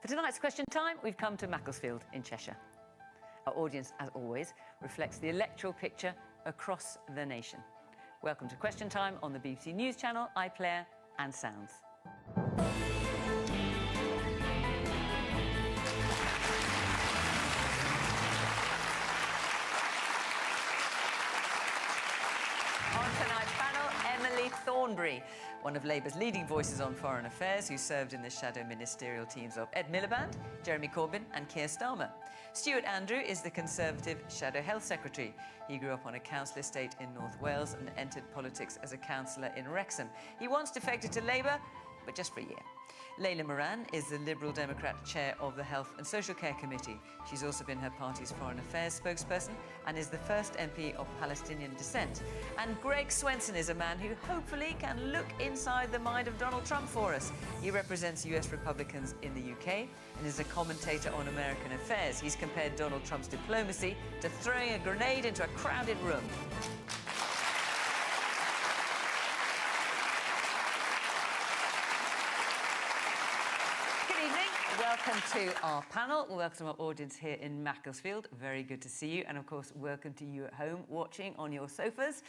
For tonight's question time, we've come to Macclesfield in Cheshire. Our audience, as always, reflects the electoral picture across the nation. Welcome to Question Time on the BBC News Channel, iPlayer and Sounds. Thornberry, one of Labour's leading voices on foreign affairs, who served in the shadow ministerial teams of Ed Miliband, Jeremy Corbyn and Keir Starmer. Stuart Andrew is the Conservative Shadow Health Secretary. He grew up on a council estate in North Wales and entered politics as a councillor in Wrexham. He once defected to Labour, but just for a year. Layla Moran is the Liberal Democrat chair of the Health and Social Care Committee. She's also been her party's foreign affairs spokesperson and is the first MP of Palestinian descent. And Greg Swenson is a man who hopefully can look inside the mind of Donald Trump for us. He represents US Republicans in the UK and is a commentator on American affairs. He's compared Donald Trump's diplomacy to throwing a grenade into a crowded room. Welcome to our panel. Welcome to our audience here in Macclesfield. Very good to see you. And of course, welcome to you at home watching on your sofas.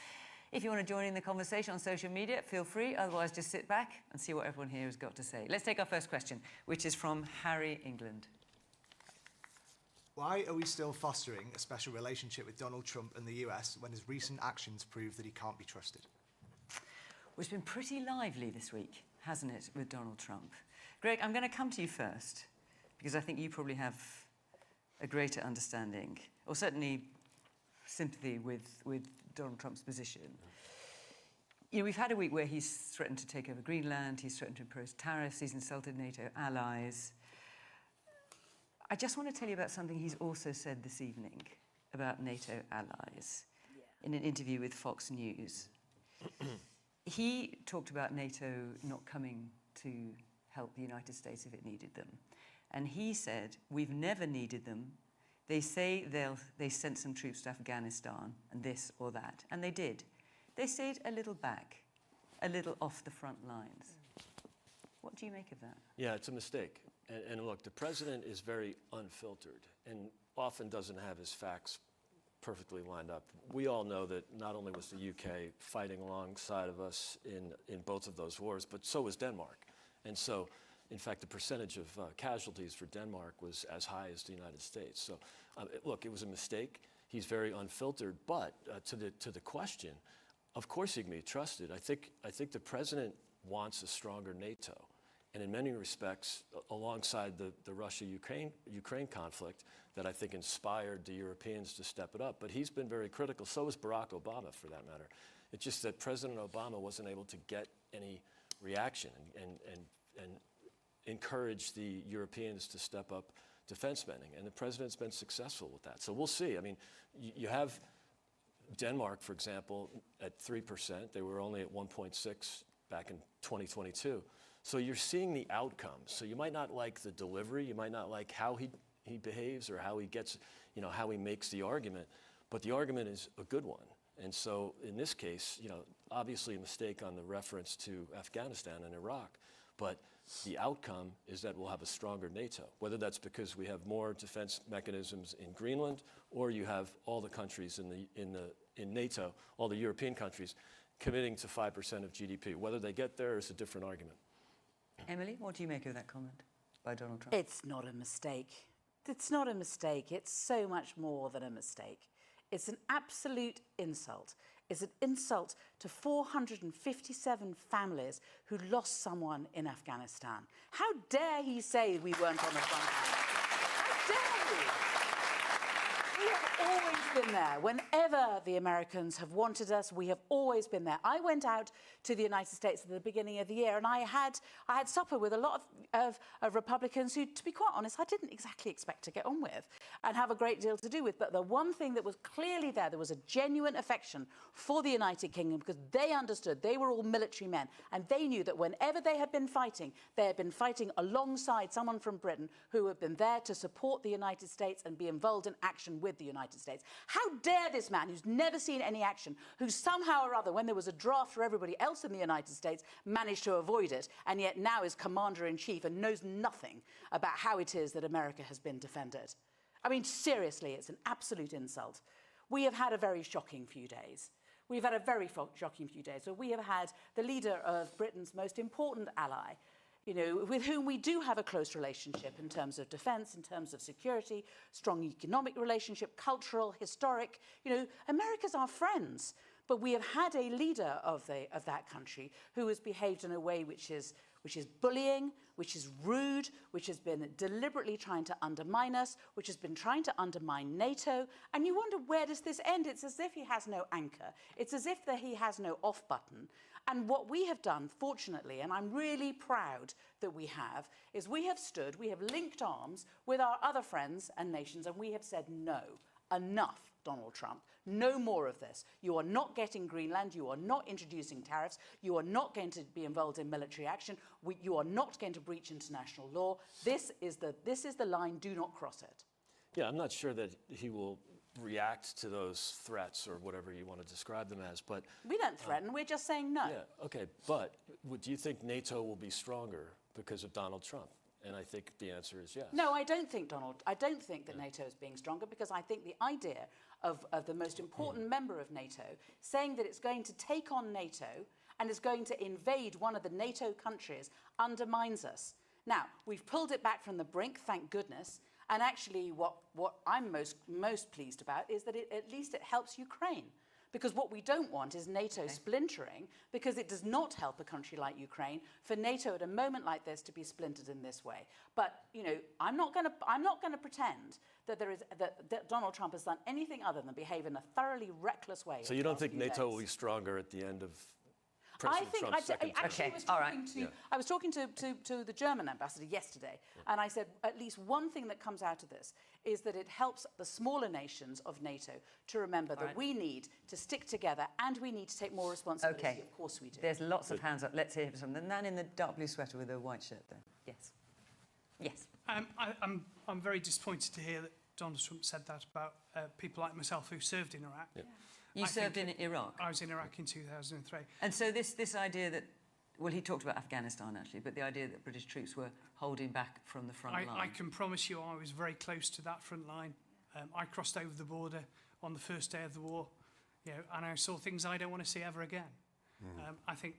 If you want to join in the conversation on social media, feel free. Otherwise, just sit back and see what everyone here has got to say. Let's take our first question, which is from Harry England. Why are we still fostering a special relationship with Donald Trump and the US when his recent actions prove that he can't be trusted? Well, it's been pretty lively this week, hasn't it, with Donald Trump? Greg, I'm going to come to you first, because I think you probably have a greater understanding, or certainly sympathy with Donald Trump's position. You know, we've had a week where he's threatened to take over Greenland, he's threatened to impose tariffs, he's insulted NATO allies. I just want to tell you about something he's also said this evening about NATO allies in an interview with Fox News. He talked about NATO not coming to help the United States if it needed them. And he said, we've never needed them. They say they sent some troops to Afghanistan and this or that. And they did. They stayed a little back, a little off the front lines. What do you make of that? Yeah, it's a mistake. And look, the president is very unfiltered and often doesn't have his facts perfectly lined up. We all know that not only was the UK fighting alongside of us in both of those wars, but so was Denmark. And so, in fact, the percentage of casualties for Denmark was as high as the United States. So, look, it was a mistake. He's very unfiltered. But to the question, of course he can be trusted. I think the president wants a stronger NATO. And in many respects, alongside the Russia-Ukraine conflict, that I think inspired the Europeans to step it up. But he's been very critical. So was Barack Obama, for that matter. It's just that President Obama wasn't able to get any reaction and encourage the Europeans to step up defense spending. And the president's been successful with that. So we'll see. I mean, you have Denmark, for example, at 3%. They were only at 1.6 back in 2022. So you're seeing the outcomes. So you might not like the delivery, you might not like how he behaves or how he gets, how he makes the argument, but the argument is a good one. And so in this case, obviously a mistake on the reference to Afghanistan and Iraq, but the outcome is that we'll have a stronger NATO, whether that's because we have more defense mechanisms in Greenland or you have all the countries in NATO, all the European countries, committing to 5% of GDP. Whether they get there is a different argument. Emily, what do you make of that comment by Donald Trump? It's not a mistake. It's not a mistake. It's so much more than a mistake. It's an absolute insult. It's an insult to 457 families who lost someone in Afghanistan. How dare he say we weren't on the front line? How dare he? We have always been there. Whenever the Americans have wanted us, we have always been there. I went out to the United States at the beginning of the year and I had supper with a lot of Republicans who, to be quite honest, I didn't exactly expect to get on with and have a great deal to do with. But the one thing that was clearly there was a genuine affection for the United Kingdom because they understood they were all military men and they knew that whenever they had been fighting alongside someone from Britain who had been there to support the United States and be involved in action with with the United States. How dare this man, who's never seen any action, who somehow or other, when there was a draft for everybody else in the United States, managed to avoid it, and yet now is commander-in-chief and knows nothing about how it is that America has been defended. I mean, seriously, it's an absolute insult. We have had a very shocking few days. We've had a very shocking few days. So we have had the leader of Britain's most important ally, you know, with whom we do have a close relationship in terms of defence, in terms of security, strong economic relationship, cultural, historic. You know, America's our friends. But we have had a leader of that country who has behaved in a way which is bullying, which is rude, which has been deliberately trying to undermine us, which has been trying to undermine NATO. And you wonder, where does this end? It's as if he has no anchor. It's as if he has no off button. And what we have done, fortunately, and I'm really proud that we have, is we have linked arms with our other friends and nations, and we have said, no, enough, Donald Trump. No more of this. You are not getting Greenland. You are not introducing tariffs. You are not going to be involved in military action. You are not going to breach international law. This is the line. Do not cross it. Yeah, I'm not sure that he will react to those threats or whatever you want to describe them as, but... We don't threaten. We're just saying no. Yeah, okay. But do you think NATO will be stronger because of Donald Trump? And I think the answer is yes. No, I don't think that NATO is being stronger, because I think the idea of the most important member of NATO saying that it's going to take on NATO and is going to invade one of the NATO countries undermines us. Now, we've pulled it back from the brink, thank goodness. And actually, what I'm most pleased about is that at least it helps Ukraine. Because what we don't want is NATO splintering, because it does not help a country like Ukraine for NATO at a moment like this to be splintered in this way. But you know, I'm not going to pretend that that Donald Trump has done anything other than behave in a thoroughly reckless way. So you don't think NATO will be stronger at the end of President Trump's second term? I was talking to the German ambassador yesterday, and I said at least one thing that comes out of this is that it helps the smaller nations of NATO to remember that we need to stick together and we need to take more responsibility. Okay. Of course we do. There's lots of hands up. Let's hear from the man in the dark blue sweater with a white shirt there. Yes. Yes. I'm very disappointed to hear that Donald Trump said that about people like myself who served in Iraq. Yeah. You served in Iraq? I was in Iraq in 2003. And so this idea that, well, he talked about Afghanistan actually, but the idea that British troops were holding back from the front line. I can promise you I was very close to that front line. I crossed over the border on the first day of the war, you know, and I saw things I don't want to see ever again. I think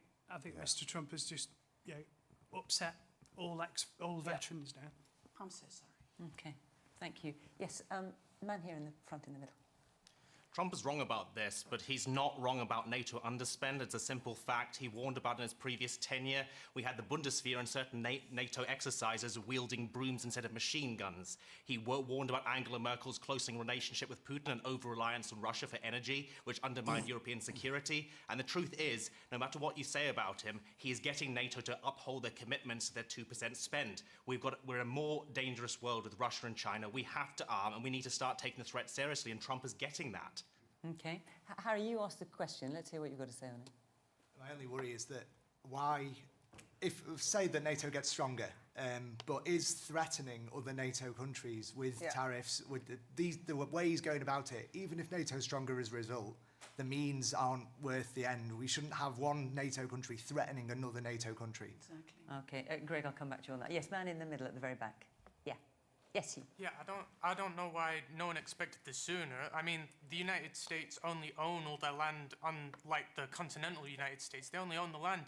Mr. Trump has just, you know, upset all veterans now. I'm so sorry. Okay, thank you. Yes, man here in the front in the middle. Trump is wrong about this, but he's not wrong about NATO underspend. It's a simple fact. He warned about it in his previous tenure. We had the Bundeswehr and certain NATO exercises wielding brooms instead of machine guns. He warned about Angela Merkel's closing relationship with Putin and over-reliance on Russia for energy, which undermined European security. And the truth is, no matter what you say about him, he is getting NATO to uphold their commitments to their 2% spend. We're in a more dangerous world with Russia and China. We have to arm, and we need to start taking the threat seriously, and Trump is getting that. Okay. Harry, you asked the question. Let's hear what you've got to say on it. My only worry is that say that NATO gets stronger, but is threatening other NATO countries with tariffs, with the ways going about it, even if NATO's stronger as a result, the means aren't worth the end. We shouldn't have one NATO country threatening another NATO country. Exactly. Okay, Greg, I'll come back to you on that. Yes, man in the middle at the very back. Yeah. Yes, you. Yeah, I don't know why no one expected this sooner. I mean, the United States only own all their land, unlike the continental United States. They only own the land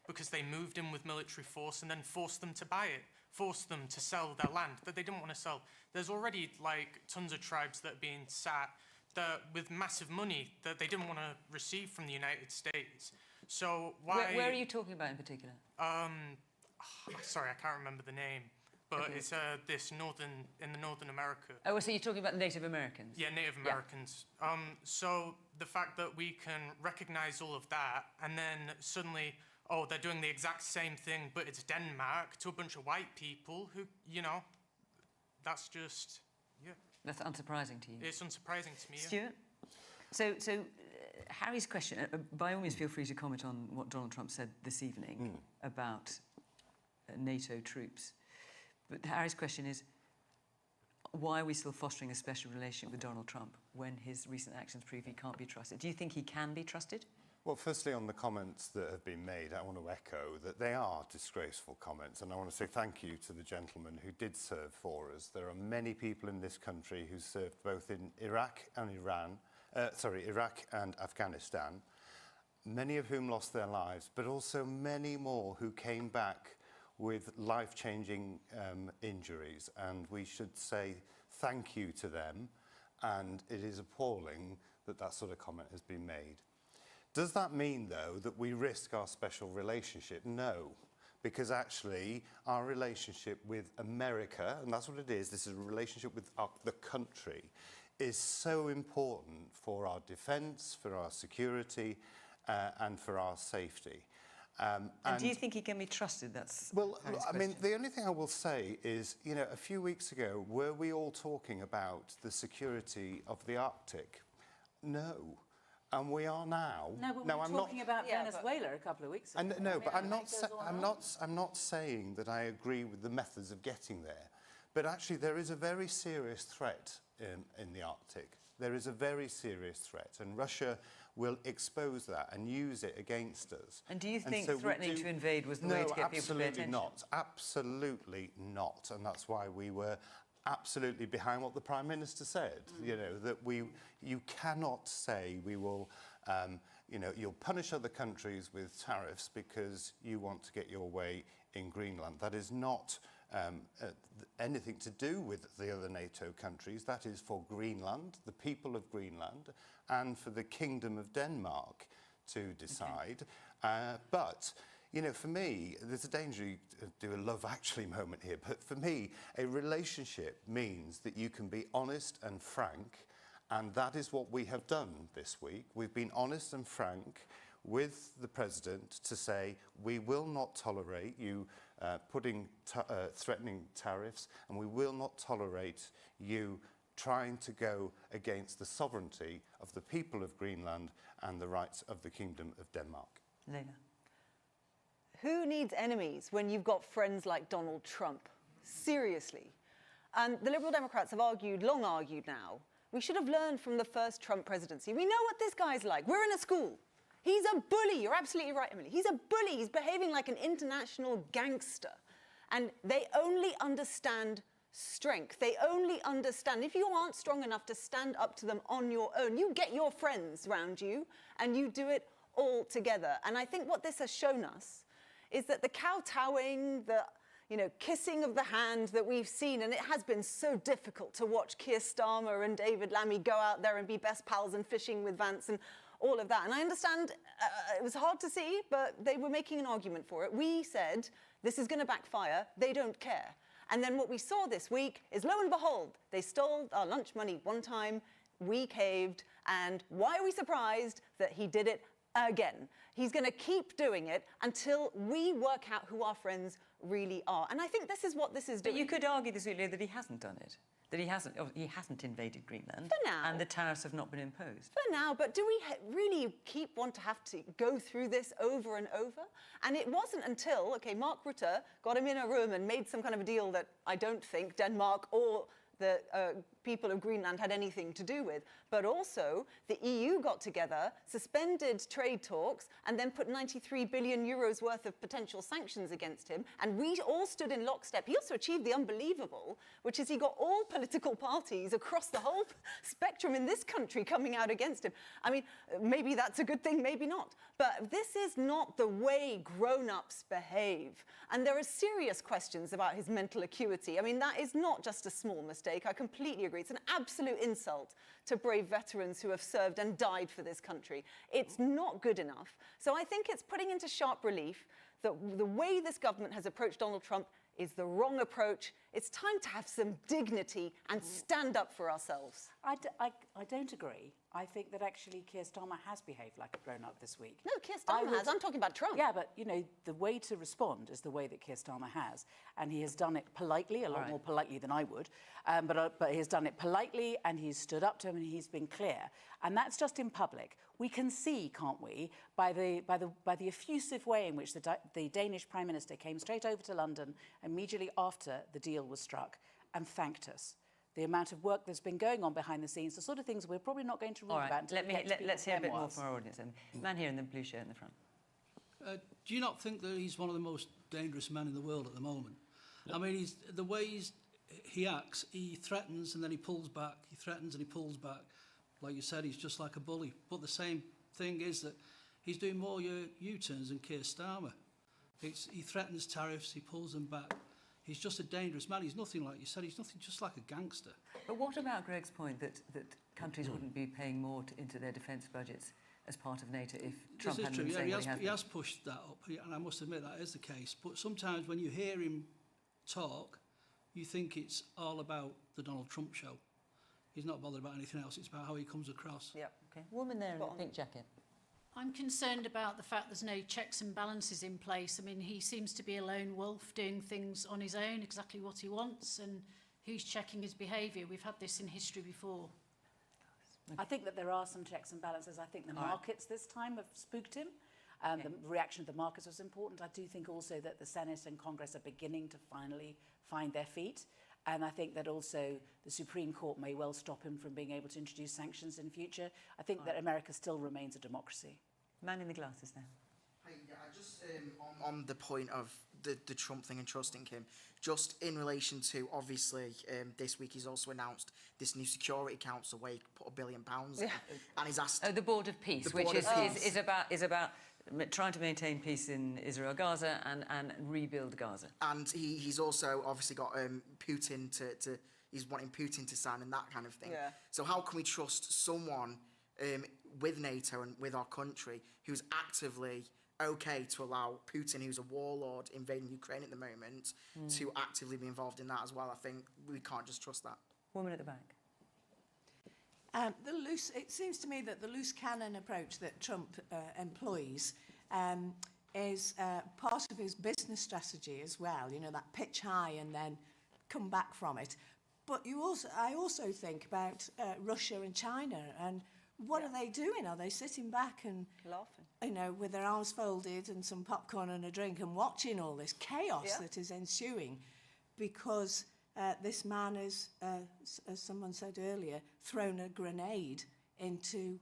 because they moved in with military force and then forced them to buy it, forced them to sell their land that they didn't want to sell. There's already, like, tons of tribes that are being sat with massive money that they didn't want to receive from the United States. So why... Where are you talking about in particular? Sorry, I can't remember the name. But it's in Northern America. Oh, so you're talking about Native Americans? Yeah, Native Americans. Yeah. So the fact that we can recognise all of that, and then suddenly, oh, they're doing the exact same thing, but it's Denmark to a bunch of white people who, you know, that's just, yeah. That's unsurprising to you? It's unsurprising to me, yeah. Stuart? So Harry's question, by all means feel free to comment on what Donald Trump said this evening about NATO troops. But Harry's question is, why are we still fostering a special relationship with Donald Trump when his recent actions prove he can't be trusted? Do you think he can be trusted? Well, firstly, on the comments that have been made, I want to echo that they are disgraceful comments, and I want to say thank you to the gentleman who did serve for us. There are many people in this country who served both in Iraq and Iraq and Afghanistan, many of whom lost their lives, but also many more who came back with life-changing injuries, and we should say thank you to them, and it is appalling that that sort of comment has been made. Does that mean, though, that we risk our special relationship? No, because actually our relationship with America, and that's what it is, this is a relationship with the country, is so important for our defence, for our security, and for our safety. And do you think he can be trusted? That's well, Harry's I mean, question. the only thing I will say is, you know, a few weeks ago, were we all talking about the security of the Arctic? No. And we are now. No, but now, we I'm were talking about Yeah, Venezuela a couple of weeks ago. And no, but I'm not. it goes on and I'm not saying that I agree with the methods of getting there. But actually, there is a very serious threat in the Arctic. There is a very serious threat, and Russia will expose that and use it against us. And do you think so we threatening to invade was the way to get people to pay attention? No, absolutely not. And that's why we were absolutely behind what the Prime Minister said. You know, that you cannot say we will, you know, you'll punish other countries with tariffs because you want to get your way in Greenland. That is not anything to do with the other NATO countries. That is for Greenland, the people of Greenland, and for the Kingdom of Denmark to decide. But, you know, for me, there's a danger to do a Love Actually moment here, but for me, a relationship means that you can be honest and frank, and that is what we have done this week. We've been honest and frank with the President to say we will not tolerate you threatening tariffs, and we will not tolerate you trying to go against the sovereignty of the people of Greenland and the rights of the Kingdom of Denmark. Layla. Who needs enemies when you've got friends like Donald Trump? Seriously. And the Liberal Democrats have long argued now, we should have learned from the first Trump presidency. We know what this guy's like. We're in a school. He's a bully. You're absolutely right, Emily. He's a bully. He's behaving like an international gangster. And they only understand strength. They only understand if you aren't strong enough to stand up to them on your own, you get your friends around you and you do it all together. And I think what this has shown us is that the kowtowing, the kissing of the hand that we've seen, and it has been so difficult to watch Keir Starmer and David Lammy go out there and be best pals and fishing with Vance and all of that. And I understand it was hard to see, but they were making an argument for it. We said, this is going to backfire. They don't care. And then what we saw this week is, lo and behold, they stole our lunch money one time, we caved, and why are we surprised that he did it again? He's going to keep doing it until we work out who our friends really are. And I think this is what this is doing. But you could argue this week that he hasn't done it. That he hasn't invaded Greenland. For now. And the tariffs have not been imposed. For now, but do we really want to have to go through this over and over? And it wasn't until, Mark Rutte got him in a room and made some kind of a deal that I don't think Denmark or the people of Greenland had anything to do with. But also, the EU got together, suspended trade talks, and then put 93 billion euros worth of potential sanctions against him. And we all stood in lockstep. He also achieved the unbelievable, which is he got all political parties across the whole spectrum in this country coming out against him. I mean, maybe that's a good thing, maybe not. But this is not the way grown-ups behave. And there are serious questions about his mental acuity. I mean, that is not just a small mistake. I completely agree. It's an absolute insult to brave veterans who have served and died for this country. It's not good enough. So I think it's putting into sharp relief that the way this government has approached Donald Trump is the wrong approach. It's time to have some dignity and stand up for ourselves. I don't agree. I think that actually Keir Starmer has behaved like a grown-up this week. No, Keir Starmer has. I'm talking about Trump. Yeah, but, the way to respond is the way that Keir Starmer has. And he has done it politely, a lot more politely than I would. But he has done it politely, and he's stood up to him, and he's been clear. And that's just in public. We can see, can't we, by the effusive way in which the Danish Prime Minister came straight over to London immediately after the deal was struck and thanked us. the amount of work that's been going on behind the scenes, the sort of things we're probably not going to read All right, about until we get to let's hear a bit more memoirs. from our audience. Man here in the blue shirt in the front. Do you not think that he's one of the most dangerous men in the world at the moment? I mean, the way he acts, he threatens and then he pulls back, he threatens and he pulls back. Like you said, he's just like a bully. But the same thing is that he's doing more U-turns than Keir Starmer. He threatens tariffs, he pulls them back. He's just a dangerous man. He's nothing like you said. He's nothing, just like a gangster. But what about Greg's point that countries wouldn't be paying more into their defence budgets as part of NATO if Trump hadn't been saying what he has he has pushed that up, and I must admit that is the case. But sometimes when you hear him talk, you think it's all about the Donald Trump show. He's not bothered about anything else. It's about how he comes across. Yep. Okay. Woman there in the pink jacket. I'm concerned about the fact there's no checks and balances in place. I mean, he seems to be a lone wolf doing things on his own, exactly what he wants, and who's checking his behaviour? We've had this in history before. I think that there are some checks and balances. I think the markets this time have spooked him. The reaction of the markets was important. I do think also that the Senate and Congress are beginning to finally find their feet. And I think that also the Supreme Court may well stop him from being able to introduce sanctions in future. I think that America still remains a democracy. Man in the glasses now. Hey, yeah, I just on the point of the Trump thing and trusting him, just in relation to, obviously, this week he's also announced this new Security Council where he put £1 billion in, and he's asked... Oh, the Board of Peace, which is about trying to maintain peace in Israel, Gaza, and rebuild Gaza. And he's also obviously got Putin to he's wanting Putin to sign and that kind of thing. Yeah. So how can we trust someone with NATO and with our country who's actively okay to allow Putin, who's a warlord invading Ukraine at the moment, to actively be involved in that as well? I think we can't just trust that. Woman at the back. It seems to me that the loose cannon approach that Trump employs is part of his business strategy as well. You know, that pitch high and then come back from it. But I also think about Russia and China, and what are they doing? Are they sitting back and laughing, you know, with their arms folded and some popcorn and a drink and watching all this chaos that is ensuing because this man has, as someone said earlier, thrown a grenade into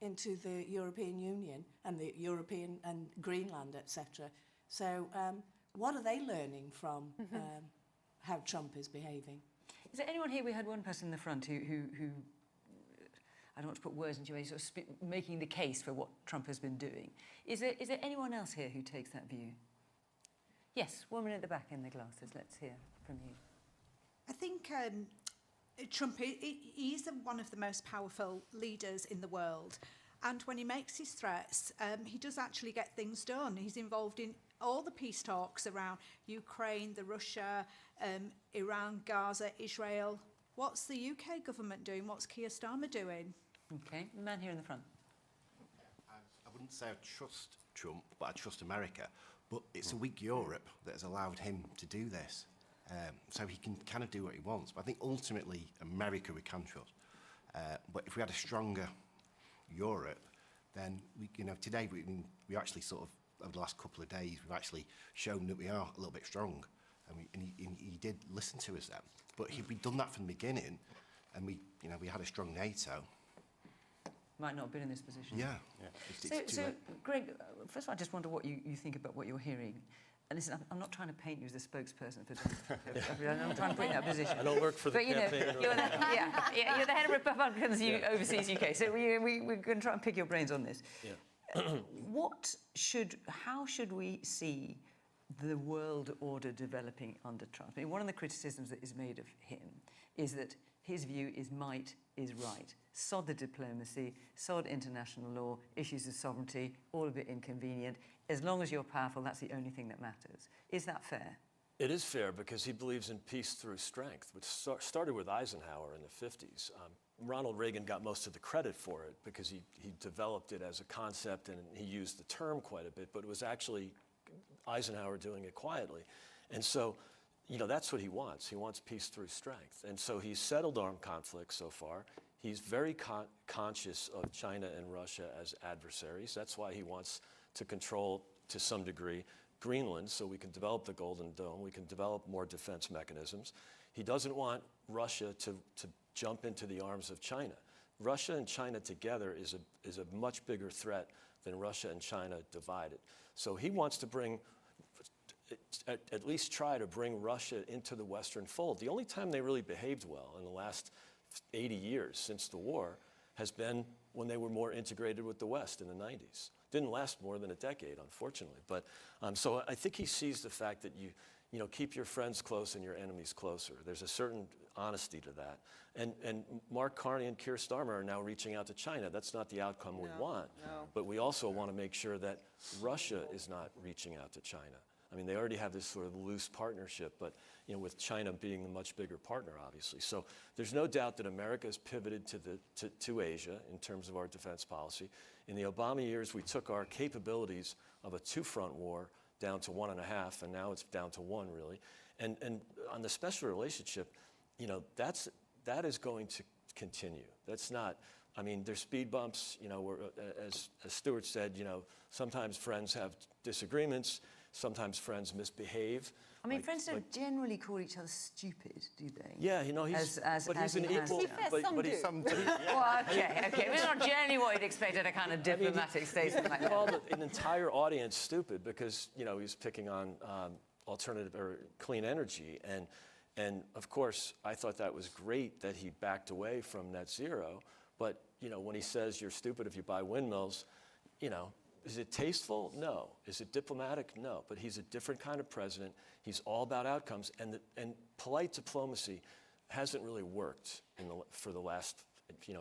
the European Union and the European and Greenland, etc. So what are they learning from how Trump is behaving? Is there anyone here? We had one person in the front who I don't want to put words into you, sort of making the case for what Trump has been doing. Is there anyone else here who takes that view? Yes, woman at the back in the glasses. Let's hear from you. I think Trump is one of the most powerful leaders in the world. And when he makes his threats, he does actually get things done. He's involved in all the peace talks around Ukraine, Russia, Iran, Gaza, Israel. What's the UK government doing? What's Keir Starmer doing? Okay, the man here in the front. I wouldn't say I trust Trump, but I trust America. But it's a weak Europe that has allowed him to do this. So he can kind of do what he wants. But I think ultimately America we can trust. But if we had a stronger Europe, then today we actually sort of over the last couple of days we've actually shown that we are a little bit strong, and he did listen to us then. But if we'd done that from the beginning, and we had a strong NATO, might not have been in this position. Yeah. So Greg, first of all, I just wonder what you think about what you're hearing. And listen, I'm not trying to paint you as the spokesperson for Donald I'm not trying to put you in that position. I don't work for the campaign. You're the head of Republicans overseas UK, so we're going to try and pick your brains on this. Yeah. How should we see the world order developing under Trump? I mean, one of the criticisms that is made of him is that his view is might is right. Sod the diplomacy, sod international law, issues of sovereignty, all a bit inconvenient. As long as you're powerful, that's the only thing that matters. Is that fair? It is fair because he believes in peace through strength, which started with Eisenhower in the 50s. Ronald Reagan got most of the credit for it because he developed it as a concept and he used the term quite a bit, but it was actually Eisenhower doing it quietly. And so, that's what he wants. He wants peace through strength. And so he's settled armed conflict so far. He's very conscious of China and Russia as adversaries. That's why he wants to control, to some degree, Greenland so we can develop the Golden Dome, we can develop more defense mechanisms. He doesn't want Russia to jump into the arms of China. Russia and China together is a much bigger threat than Russia and China divided. So he wants to bring, at least try to bring Russia into the Western fold. The only time they really behaved well in the last 80 years since the war has been when they were more integrated with the West in the 90s. Didn't last more than a decade, unfortunately. But so I think he sees the fact that you know, keep your friends close and your enemies closer. There's a certain honesty to that. And Mark Carney and Keir Starmer are now reaching out to China. That's not the outcome we want. No. But we also want to make sure that Russia is not reaching out to China. I mean, they already have this sort of loose partnership, but you know, with China being the much bigger partner, obviously. So there's no doubt that America has pivoted to Asia in terms of our defense policy. In the Obama years, we took our capabilities of a two-front war down to 1.5, and now it's down to 1, really. And on the special relationship, you know, that is going to continue. That's not, I mean, there's speed bumps, you know, as Stuart said, you know, sometimes friends have disagreements, sometimes friends misbehave. I mean, friends don't generally call each other stupid, do they? Yeah, you know, he's an equal. To be fair, some do. Well, okay. It's not generally what you'd expect at a kind of diplomatic statement like that. He called an entire audience stupid because, you know, he's picking on alternative or clean energy. And of course, I thought that was great that he backed away from net zero. But, you know, when he says you're stupid if you buy windmills, you know, is it tasteful? No. Is it diplomatic? No. But he's a different kind of president. He's all about outcomes. And polite diplomacy hasn't really worked for the last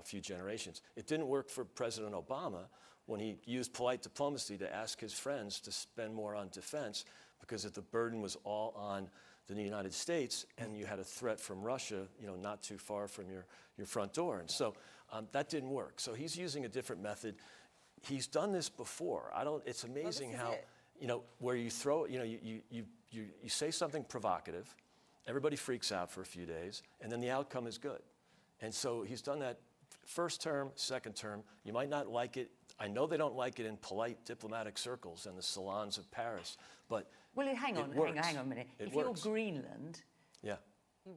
few generations. It didn't work for President Obama when he used polite diplomacy to ask his friends to spend more on defense because the burden was all on the United States, and you had a threat from Russia, you know, not too far from your front door. And so that didn't work. So he's using a different method. He's done this before. It's amazing how, you know, where you throw, you know, you say something provocative, everybody freaks out for a few days, and then the outcome is good. And so he's done that first term, second term. You might not like it. I know they don't like it in polite diplomatic circles and the salons of Paris, but well, hang on a minute. If you're Greenland, yeah,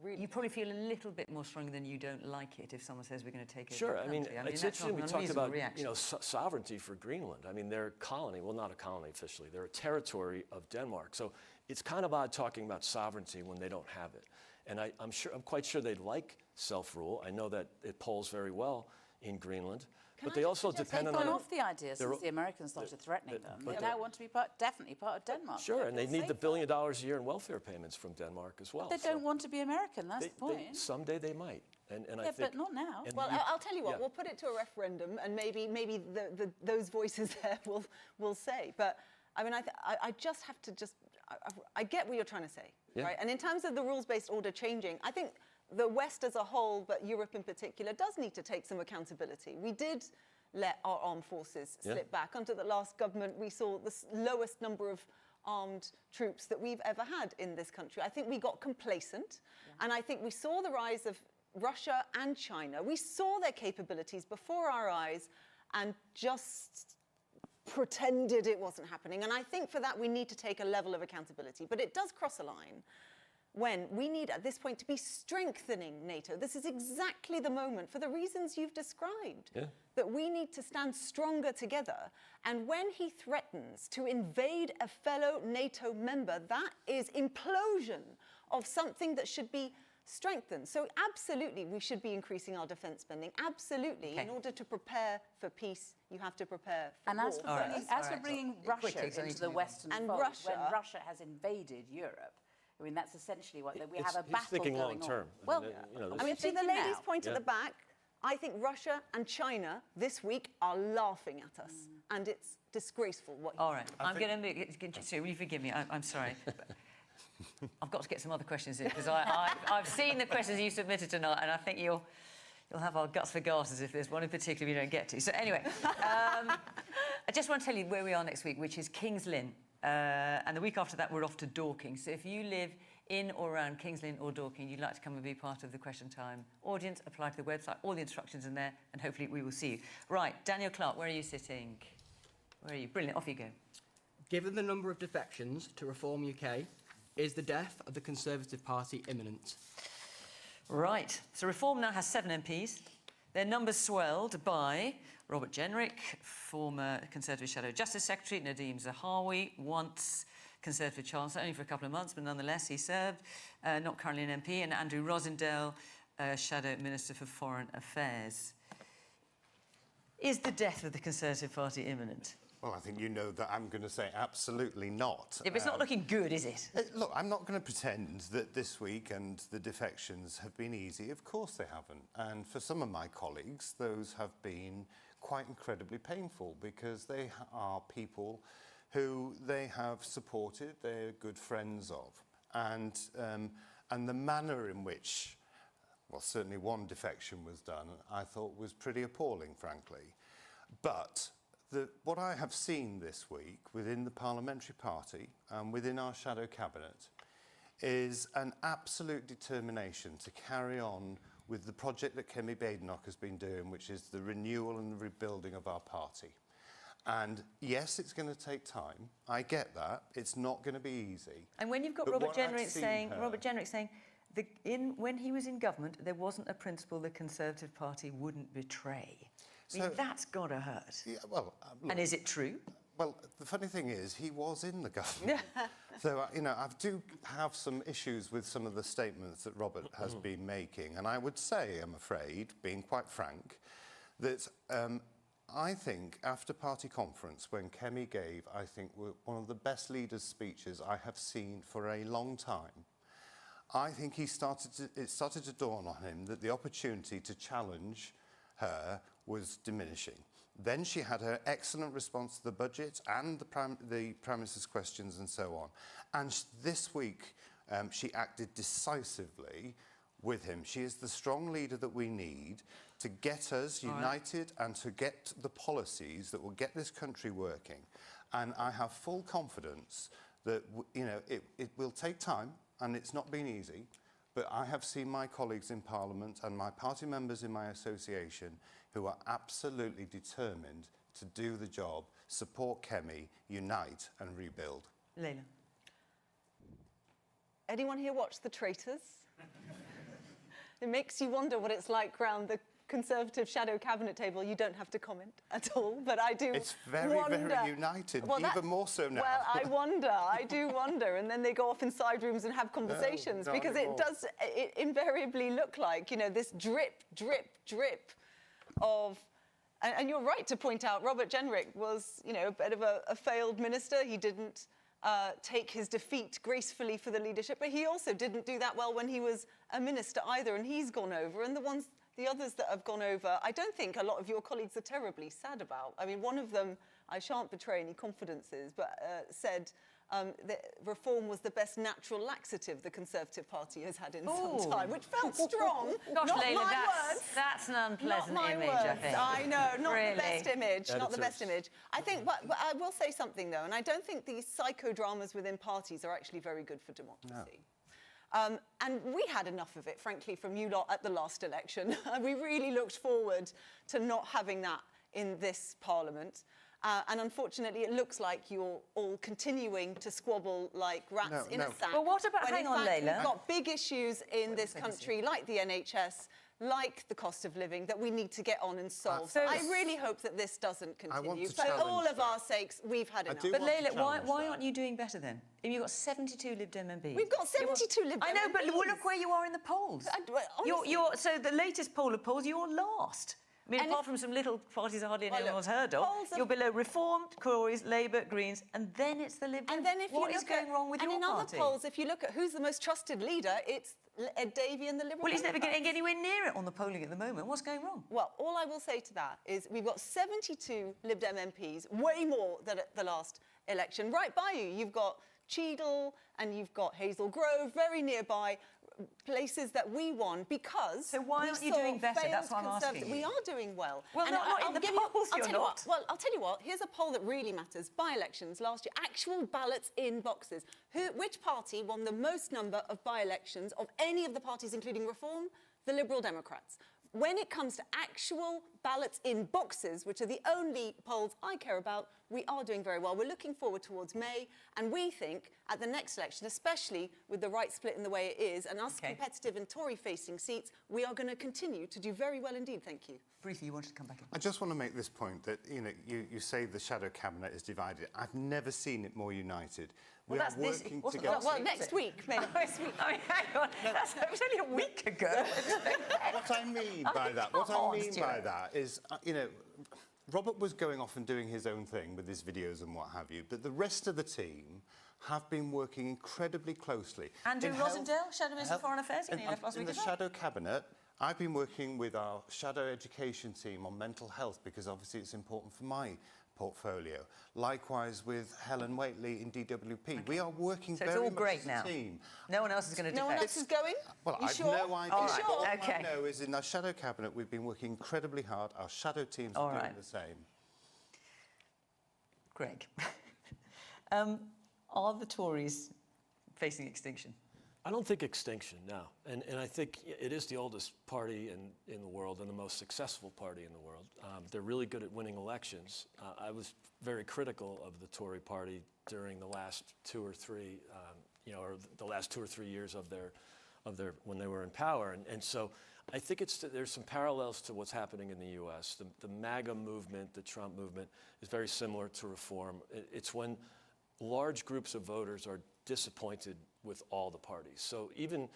you probably feel a little bit more strongly than you don't like it if someone says we're going to take over. Sure, I mean, it's interesting. We talked about sovereignty for Greenland. I mean, they're a colony. Well, not a colony officially. They're a territory of Denmark. So it's kind of odd talking about sovereignty when they don't have it. And I'm quite sure they'd like self-rule. I know that it polls very well in Greenland. But they also depend on... They've gone off the idea since the Americans started threatening them. They now want to be definitely part of Denmark. Sure, and they need the $1 billion a year in welfare payments from Denmark as well. But they don't want to be American, that's the point. Someday they might. And I think, but not now. Well, I'll tell you what, we'll put it to a referendum, and maybe those voices there will say. But, I mean, I just have to I get what you're trying to say, right? And in terms of the rules-based order changing, I think the West as a whole, but Europe in particular, does need to take some accountability. We did let our armed forces slip back. Under the last government, we saw the lowest number of armed troops that we've ever had in this country. I think we got complacent, and I think we saw the rise of Russia and China. We saw their capabilities before our eyes and just pretended it wasn't happening. And I think for that, we need to take a level of accountability. But it does cross a line when we need, at this point, to be strengthening NATO. This is exactly the moment, for the reasons you've described, that we need to stand stronger together. And when he threatens to invade a fellow NATO member, that is implosion of something that should be strengthened. So absolutely, we should be increasing our defence spending. Absolutely. In order to prepare for peace, you have to prepare for war. As for bringing Russia into the Western fold, when Russia has invaded Europe, I mean, that's essentially what we have a battle thinking going long term. On. Well, I mean, to the lady's point at the back, I think Russia and China this week are laughing at us, and it's disgraceful. All right, I'm going to make. So will you forgive me? I'm sorry. I've got to get some other questions in because I've seen the questions you submitted tonight, and I think you'll have our guts for garters if there's one in particular we don't get to. So anyway, I just want to tell you where we are next week, which is King's Lynn. And the week after that, we're off to Dorking. So if you live in or around King's Lynn or Dorking, you'd like to come and be part of the Question Time audience, apply to the website, all the instructions in there, and hopefully we will see you. Right, Daniel Clark, where are you sitting? Where are you? Brilliant, off you go. Given the number of defections to Reform UK, is the death of the Conservative Party imminent? Right. So Reform now has 7 MPs. Their numbers swelled by Robert Jenrick, former Conservative Shadow Justice Secretary, Nadeem Zahawi, once Conservative Chancellor, only for a couple of months, but nonetheless he served, not currently an MP, and Andrew Rosendale, Shadow Minister for Foreign Affairs. Is the death of the Conservative Party imminent? Well, I think you know that I'm going to say absolutely not. If it's not looking good, is it? Look, I'm not going to pretend that this week and the defections have been easy. Of course they haven't. And for some of my colleagues, those have been quite incredibly painful because they are people who they have supported, they're good friends of. And the manner in which, well, certainly one defection was done, I thought was pretty appalling, frankly. But what I have seen this week within the parliamentary party and within our shadow cabinet is an absolute determination to carry on with the project that Kemi Badenoch has been doing, which is the renewal and the rebuilding of our party. And yes, it's going to take time. I get that. It's not going to be easy. And when you've got Robert Jenrick saying, when he was in government, there wasn't a principle the Conservative Party wouldn't betray. I mean, that's got to hurt. Yeah, well, look, and is it true? Well, the funny thing is, he was in the government. So, you know, I do have some issues with some of the statements that Robert has been making. And I would say, I'm afraid, being quite frank, that I think after party conference, when Kemi gave, I think, one of the best leaders' speeches I have seen for a long time, I think it started to dawn on him that the opportunity to challenge her was diminishing. Then she had her excellent response to the budget and the Prime Minister's questions and so on. And this week, she acted decisively with him. She is the strong leader that we need to get us united and to get the policies that will get this country working. And I have full confidence that, you know, it will take time and it's not been easy. But I have seen my colleagues in Parliament and my party members in my association who are absolutely determined to do the job, support Kemi, unite and rebuild. Layla. Anyone here watch The Traitors? It makes you wonder what it's like round the Conservative shadow cabinet table. You don't have to comment at all, but I do. It's very, very united, even more so now. Well, I do wonder. And then they go off in side rooms and have conversations because it invariably look like, you know, this drip, drip, drip of. And you're right to point out Robert Jenrick was, you know, a bit of a failed minister. He didn't take his defeat gracefully for the leadership, but he also didn't do that well when he was a minister either, and he's gone over. And the others that have gone over, I don't think a lot of your colleagues are terribly sad about. I mean, one of them, I shan't betray any confidences, but said that Reform was the best natural laxative the Conservative Party has had in some time, which felt strong. Gosh, not Layla, my words. That's an unpleasant not my image, words. I think. I know, not really. the best image. Not the best image. I think, but I will say something though, and I don't think these psychodramas within parties are actually very good for democracy. No. And we had enough of it, frankly, from you lot at the last election. We really looked forward to not having that in this Parliament. And unfortunately, it looks like you're all continuing to squabble like rats in a sack. Well, what about, hang on, Layla. We've got big issues in this country, like the NHS, like the cost of living, that we need to get on and solve. So I really hope that this doesn't continue. For all of our sakes, we've had enough. But Layla, why aren't you doing better then? You've got 72 Lib Dem MPs. We've got 72 Lib Dem I know, MPs. but look where you are in the polls. So the latest poll of polls, you're last. I mean, apart from some little parties hardly anyone's heard of, you're below Reformed, Tories, Labour, Greens, and then it's the Lib Dem. And then if what is going wrong with your party? And in other polls, if you look at who's the most trusted leader, it's Ed Davey and the Liberal Well, he's never Democrats. getting anywhere near it on the polling at the moment. What's going wrong? Well, all I will say to that is we've got 72 Lib Dem MPs, way more than at the last election. Right by you, you've got Cheadle and you've got Hazel Grove, very nearby, places that we won because. So why aren't you doing better? That's what I'm asking you. We are doing well. Well, and not in the polls, you're not. Well, I'll tell you what. Here's a poll that really matters. By-elections last year, actual ballots in boxes. Which party won the most number of by-elections of any of the parties, including Reform? The Liberal Democrats. When it comes to actual ballots in boxes, which are the only polls I care about, we are doing very well. We're looking forward towards May, and we think at the next election, especially with the right split in the way it is, and us competitive and Tory-facing seats, we are going to continue to do very well indeed. Thank you. Briefly, you wanted to come back in. I just want to make this point that, you say the shadow cabinet is divided. I've never seen it more united. We are working together. Well, next week, maybe. Next week. I mean, hang on. That was only a week ago. What I mean by that is, Robert was going off and doing his own thing with his videos and what have you, but the rest of the team have been working incredibly closely. Andrew Rosendale, Shadow Minister for Foreign Affairs, he left last week. In the Shadow Cabinet, I've been working with our Shadow Education team on mental health because obviously it's important for my portfolio. Likewise with Helen Waitley in DWP. We are working very much as a team. No one else is going to defend. No one else is going? Well, You I've sure? no idea. All right. All Okay. I know is in our Shadow Cabinet, we've been working incredibly hard. Our Shadow teams are doing the same. Greg, are the Tories facing extinction? I don't think extinction, no. And I think it is the oldest party in the world and the most successful party in the world. They're really good at winning elections. I was very critical of the Tory party during the last 2 or 3, or the last 2 or 3 years of their when they were in power. And so I think there's some parallels to what's happening in the U.S. The MAGA movement, the Trump movement, is very similar to reform. It's when large groups of voters are disappointed with all the parties. So even,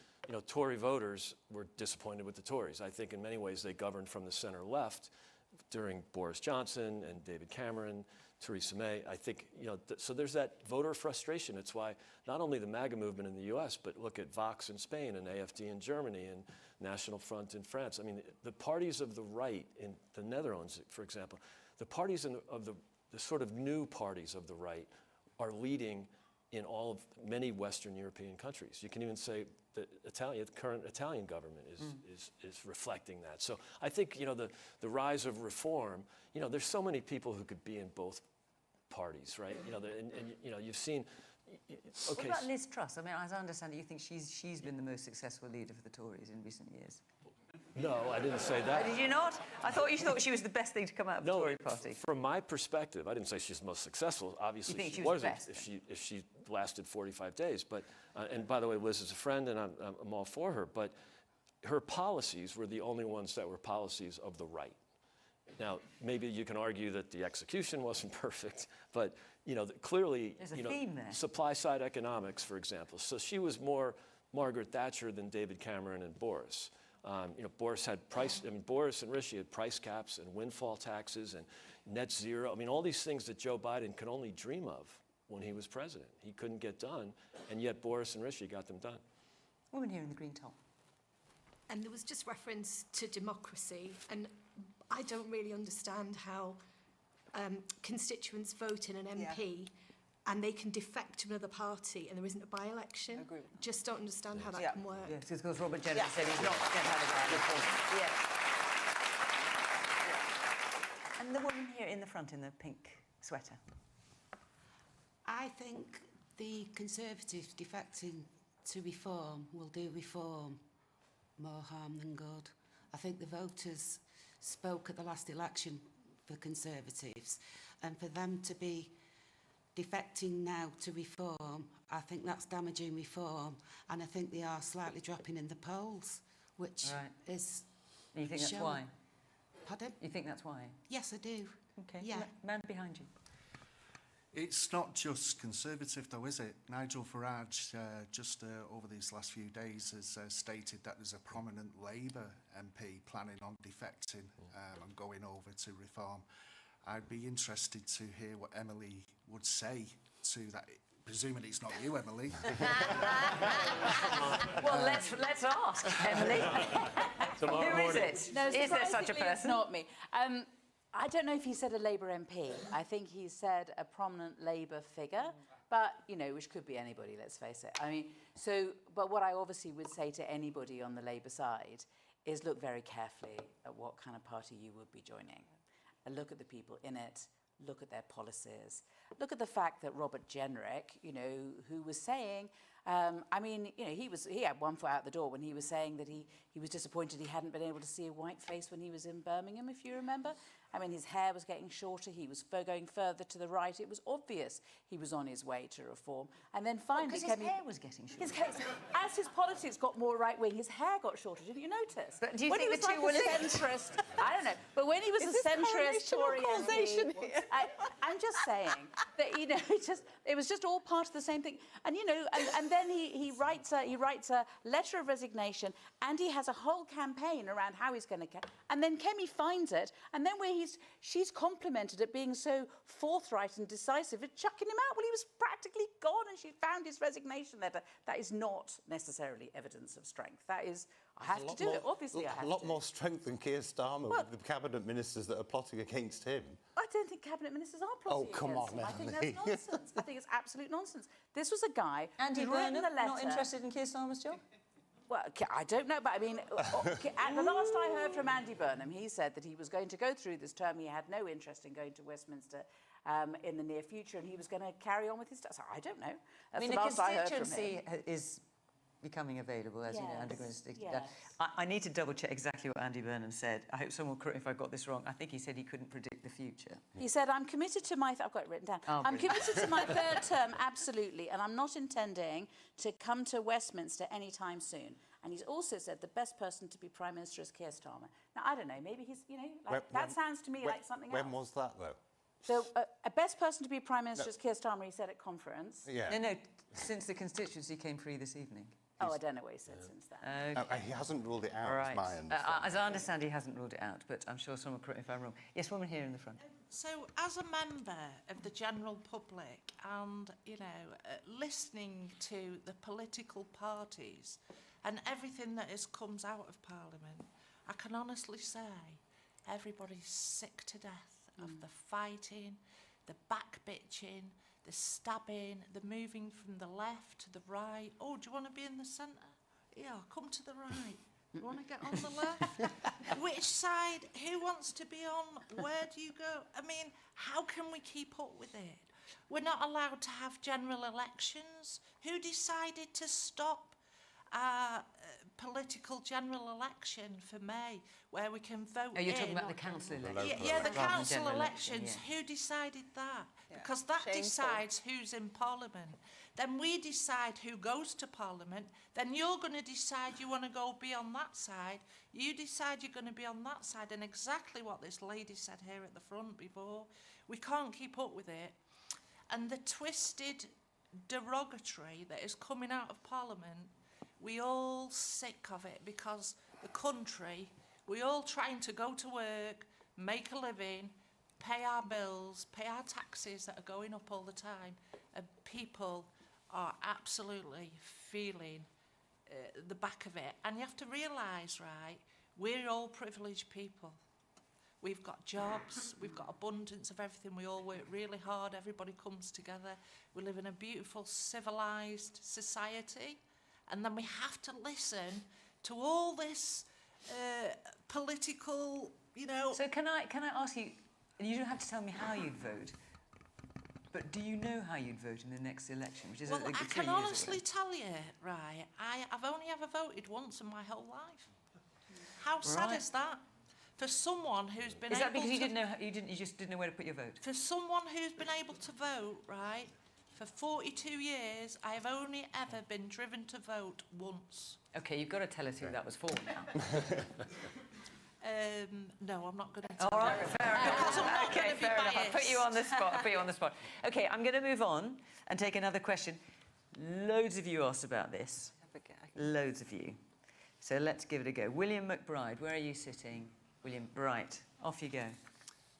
Tory voters were disappointed with the Tories. I think in many ways they governed from the center left during Boris Johnson and David Cameron, Theresa May. I think, so there's that voter frustration. It's why not only the MAGA movement in the US, but look at Vox in Spain and AFD in Germany and National Front in France. I mean, the parties of the right in the Netherlands, for example, the parties of the sort of new parties of the right are leading in many Western European countries. You can even say that the current Italian government is reflecting that. So I think, the rise of reform, there's so many people who could be in both parties, right? You've seen. What about Liz Truss? I mean, as I understand it, you think she's been the most successful leader for the Tories in recent years. No, I didn't say that. Did you not? I thought you thought she was the best thing to come out of the Tory party. From my perspective, I didn't say she's the most successful. Obviously, you think she was the wasn't best, if she lasted 45 days. But and by the way, Liz is a friend, and I'm all for her. But her policies were the only ones that were policies of the right. Now, maybe you can argue that the execution wasn't perfect, but clearly, there's a theme there. Supply side economics, for example. So she was more Margaret Thatcher than David Cameron and Boris. Boris had Boris and Rishi had price caps and windfall taxes and net zero. I mean, all these things that Joe Biden could only dream of when he was president. He couldn't get done, and yet Boris and Rishi got them done. Woman here in the green top. And there was just reference to democracy, and I don't really understand how constituents vote in an MP and they can defect to another party and there isn't a by-election. Just don't understand how that can work. Yes, because Robert Jenner said he's not going to have a by-election. Yes. And the woman here in the front in the pink sweater. I think the Conservatives defecting to reform will do reform more harm than good. I think the voters spoke at the last election for Conservatives, and for them to be defecting now to reform, I think that's damaging reform, and I think they are slightly dropping in the polls, which is And you think that's why? Pardon? You think that's why? Yes, I do. Okay. Yeah. Man behind you. It's not just Conservative, though, is it? Nigel Farage, over these last few days, has stated that there's a prominent Labour MP planning on defecting and going over to reform. I'd be interested to hear what Emily would say to that. Presumably it's not you, Emily. Well, let's ask, Emily. Who is it? No, is there such a person? It's not me. I don't know if he said a Labour MP. I think he said a prominent Labour figure, but, which could be anybody, let's face it. I mean, but what I obviously would say to anybody on the Labour side is look very carefully at what kind of party you would be joining. And look at the people in it, look at their policies. Look at the fact that Robert Jenrick, who was saying, I mean, you know, he had one foot out the door when he was saying that he was disappointed he hadn't been able to see a white face when he was in Birmingham, if you remember. I mean, his hair was getting shorter. He was going further to the right. It was obvious he was on his way to reform. And then finally... Because his hair was getting shorter. As his politics got more right-wing, his hair got shorter. Didn't you notice? But do you when think he was the two like were a centrist... I don't know. But when he was a centrist Tory MP... I'm just saying that, you know, it was just all part of the same thing. And, you know, and then he writes a letter of resignation, and he has a whole campaign around how he's going to... And then Kemi finds it, and then she's complimented at being so forthright and decisive at chucking him out. Well, he was practically gone, and she found his resignation letter. That is not necessarily evidence of strength. That is, I have to do it. Obviously, I have to. A lot more strength than Keir Starmer with the cabinet ministers that are plotting against him. I don't think cabinet ministers are plotting against him. I think that's nonsense. I think it's absolute nonsense. This was a guy Andy who'd written Burnham, the letter. not interested in Keir Starmer's job? Well, I don't know, but I mean, at the last I heard from Andy Burnham, he said that he was going to go through this term. He had no interest in going to Westminster in the near future, and he was going to carry on with his stuff. So I don't know. That's I mean, the last I heard from him. constituency is becoming available, as you know, undergoing. Yes. I need to double-check exactly what Andy Burnham said. I hope someone will correct me if I got this wrong. I think he said he couldn't predict the future. He said, I'm committed to my... I've got it written down. Oh, I'm brilliant. committed to my third term, absolutely, and I'm not intending to come to Westminster anytime soon. And he's also said the best person to be Prime Minister is Keir Starmer. Now, I don't know, maybe he's, you know, that sounds to me like something else. When was that, though? So, a best person to be Prime Minister is Keir Starmer, he said at conference. Yeah. No, since the constituency came free this evening. Oh, I don't know what he said since then. He hasn't ruled it out, Right. is my understanding. As I understand, he hasn't ruled it out, but I'm sure someone will correct me if I'm wrong. Yes, woman here in the front. So, as a member of the general public and, you know, listening to the political parties and everything that comes out of Parliament, I can honestly say everybody's sick to death of the fighting, the back-bitching, the stabbing, the moving from the left to the right. Oh, do you want to be in the centre? Yeah, come to the right. You want to get on the left? Which side? Who wants to be on? Where do you go? I mean, how can we keep up with it? We're not allowed to have general elections. Who decided to stop political general election for May, where we can vote Oh, you're talking about the council elections? Yeah, the council general elections. election, yeah. Who decided that? Because that Shameful. decides who's in Parliament. Then we decide who goes to Parliament. Then you're going to decide you want to go be on that side. You decide you're going to be on that side. And exactly what this lady said here at the front before. We can't keep up with it. And the twisted derogatory that is coming out of Parliament, we all sick of it, because the country, we all trying to go to work, make a living, pay our bills, pay our taxes that are going up all the time, and people are absolutely feeling the back of it. And you have to realise, right, we're all privileged people. We've got jobs, we've got abundance of everything, we all work really hard, everybody comes together, we live in a beautiful, civilised society, and then we have to listen to all this political, you know... So can I ask you, you don't have to tell me how you'd vote, but do you know how you'd vote in the next election, which is Well, I 3 can years honestly away? tell you, right, I've only ever voted once in my whole life. How sad Right. is that? For someone who's been Is able that because to... you didn't know, you just didn't know where to put your vote? For someone who's been able to vote, right, for 42 years, I have only ever been driven to vote once. Okay, you've got to tell us who that was for now. No, I'm not going to tell All right, you. fair enough. Because I'm not Okay, going to be fair enough. I'll put you on the biased. spot. Okay, I'm going to move on and take another question. Loads of you asked about this. Loads of you. So let's give it a go. William McBride, where are you sitting? William, right, off you go.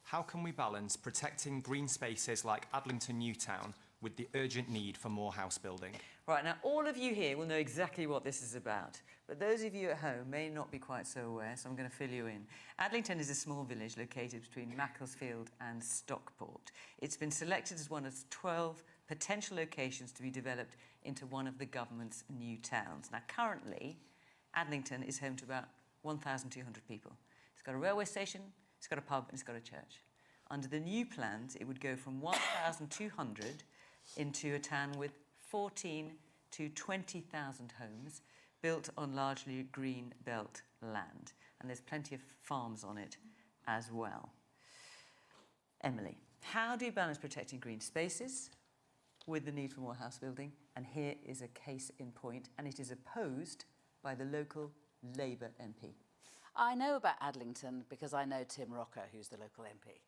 How can we balance protecting green spaces like Adlington Newtown with the urgent need for more house building? Right, now all of you here will know exactly what this is about, but those of you at home may not be quite so aware, so I'm going to fill you in. Adlington is a small village located between Macclesfield and Stockport. It's been selected as one of 12 potential locations to be developed into one of the government's new towns. Now currently, Adlington is home to about 1,200 people. It's got a railway station, it's got a pub, and it's got a church. Under the new plans, it would go from 1,200 into a town with 14 to 20,000 homes built on largely green belt land. And there's plenty of farms on it as well. Emily, how do you balance protecting green spaces with the need for more house building? And here is a case in point, and it is opposed by the local Labour MP. I know about Adlington because I know Tim Rocker, who's the local MP,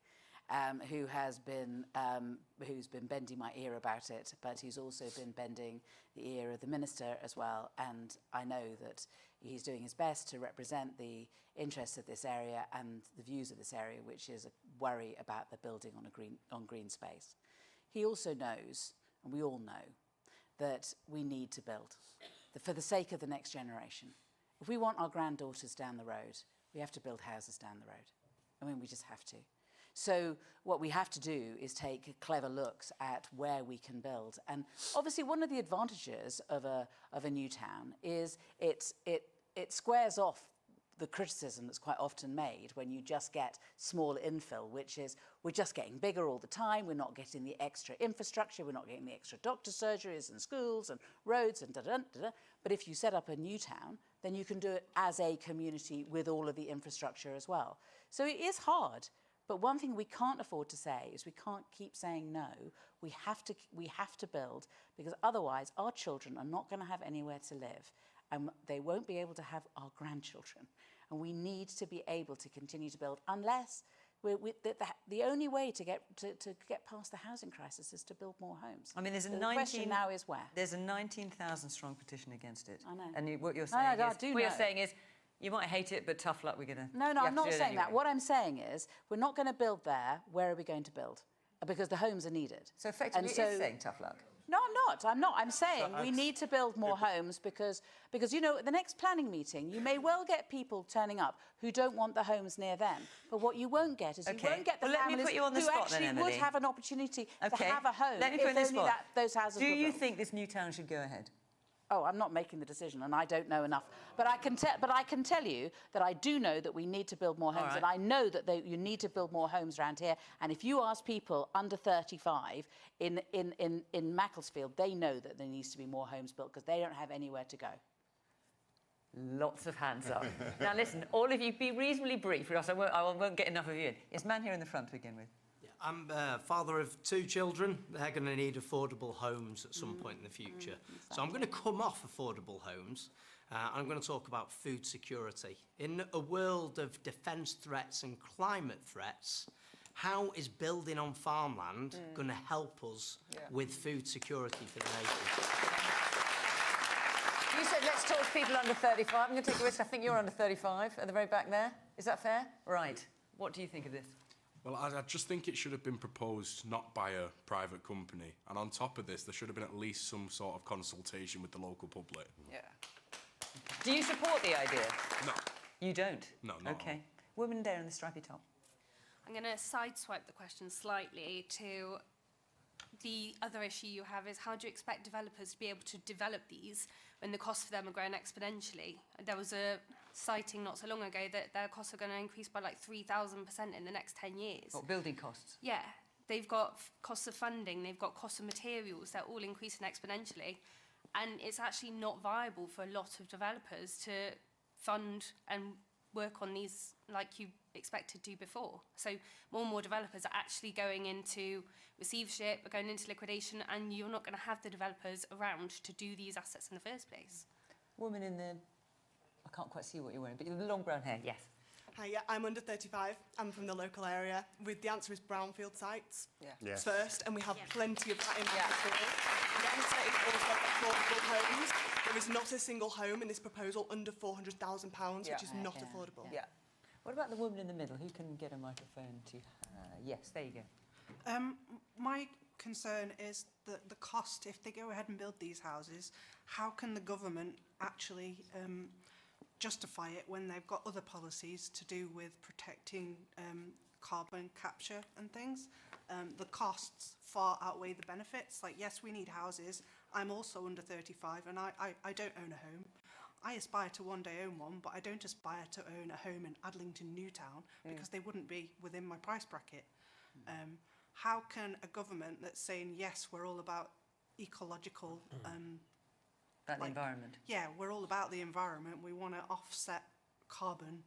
who's been bending my ear about it, but he's also been bending the ear of the minister as well. And I know that he's doing his best to represent the interests of this area and the views of this area, which is a worry about the building on green space. He also knows, and we all know, that we need to build for the sake of the next generation. If we want our granddaughters down the road, we have to build houses down the road. I mean, we just have to. So what we have to do is take clever looks at where we can build. And obviously one of the advantages of a new town is it squares off the criticism that's quite often made when you just get small infill, which is we're just getting bigger all the time, we're not getting the extra infrastructure, we're not getting the extra doctor surgeries and schools and roads and da-da-da-da. But if you set up a new town, then you can do it as a community with all of the infrastructure as well. So it is hard, but one thing we can't afford to say is we can't keep saying no. We have to build, because otherwise our children are not going to have anywhere to live, and they won't be able to have our grandchildren. And we need to be able to continue to build, unless the only way to get past the housing crisis is to build more homes. I mean, there's a the question now is where. There's a 19,000 strong petition against it. I know. And what you're saying is, you might hate it, but tough luck, we're going to. No, I'm not saying that. What I'm saying is, we're not going to build there. Where are we going to build? Because the homes are needed. So effectively, it is saying tough luck. No, I'm not. I'm saying we need to build more homes because you know, at the next planning meeting, you may well get people turning up who don't want the homes near them. But what you won't get is you won't get the families who actually would have an opportunity to have a home if only those houses were built. Do you think this new town should go ahead? Oh, I'm not making the decision, and I don't know enough. But I can tell you that I do know that we need to build more homes, and I know that you need to build more homes around here. And if you ask people under 35 in Macclesfield, they know that there needs to be more homes built because they don't have anywhere to go. Lots of hands up. Now listen, all of you, be reasonably brief, or else I won't get enough of you in. It's man here in the front to begin with. I'm father of 2 children. They're going to need affordable homes at some point in the future. So I'm going to come off affordable homes. I'm going to talk about food security. In a world of defence threats and climate threats, how is building on farmland going to help us with food security for the nation? You said let's talk to people under 35. I'm going to take a risk. I think you're under 35 at the very back there. Is that fair? Right. What do you think of this? Well, I just think it should have been proposed not by a private company. And on top of this, there should have been at least some sort of consultation with the local public. Yeah. Do you support the idea? No. You don't? No, not OK. Woman there in the stripy top. I'm going to sideswipe the question slightly to the other issue you have is how do you expect developers to be able to develop these when the costs for them are growing exponentially? There was a citing not so long ago that their costs are going to increase by like 3,000% in the next 10 years. What, building costs? Yeah. They've got costs of funding, they've got costs of materials, they're all increasing exponentially. And it's actually not viable for a lot of developers to fund and work on these like you expected to before. So more and more developers are actually going into receivership, are going into liquidation, and you're not going to have the developers around to do these assets in the first place. Woman in the... I can't quite see what you're wearing, but the long brown hair, yes. Hi, yeah, I'm under 35. I'm from the local area. The answer is brownfield sites first, and we have plenty of that in Macclesfield. The answer is also affordable homes. There is not a single home in this proposal under £400,000, which is not affordable. Yeah. What about the woman in the middle? Who can get a microphone to her? Yes, there you go. My concern is that the cost, if they go ahead and build these houses, how can the government actually justify it when they've got other policies to do with protecting carbon capture and things? The costs far outweigh the benefits. Like, yes, we need houses. I'm also under 35 and I don't own a home. I aspire to one day own one, but I don't aspire to own a home in Adlington Newtown because they wouldn't be within my price bracket. How can a government that's saying, yes, we're all about ecological About the environment. Yeah, we're all about the environment. We want to offset carbon